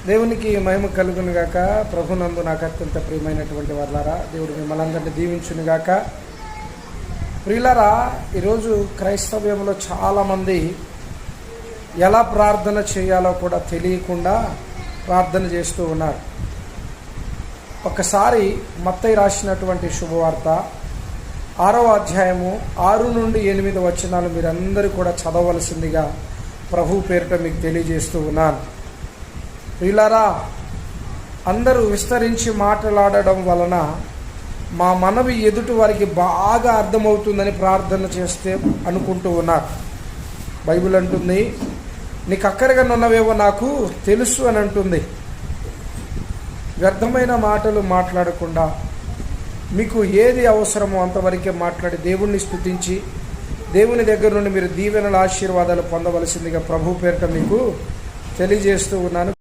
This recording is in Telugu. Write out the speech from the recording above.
దేవునికి మహిమ కలుగును గాక. ప్రభునందు నాకు అత్యంత ప్రియమైనటువంటి వాళ్ళారా, దేవుడు మిమ్మల్ని అందరినీ దీవించును గాక. ప్రియులారా, ఈరోజు క్రైస్తవ్యంలో చాలామంది ఎలా ప్రార్థన చేయాలో కూడా తెలియకుండా ప్రార్థన చేస్తూ ఉన్నారు. ఒకసారి మత్తయి రాసినటువంటి శుభవార్త 6వ అధ్యాయము 6 నుండి 8 వచనాలు మీరందరూ కూడా చదవవలసిందిగా ప్రభు పేరిట మీకు తెలియజేస్తూ ఉన్నాను. ప్రియులారా, అందరూ విస్తరించి మాట్లాడడం వలన మా మనవి ఎదుటి వారికి బాగా అర్థమవుతుందని ప్రార్థన చేస్తే అనుకుంటూ ఉన్నారు. బైబిల్ అంటుంది, నీకు అక్కరగా ఉన్నవేవో నాకు తెలుసు అని అంటుంది. వ్యర్థమైన మాటలు మాట్లాడకుండా మీకు ఏది అవసరమో అంతవరకే మాట్లాడి దేవుణ్ణి స్తుతించి దేవుని దగ్గర నుండి మీరు దీవెనల ఆశీర్వాదాలు పొందవలసిందిగా ప్రభు పేరిట మీకు తెలియజేస్తూ ఉన్నాను.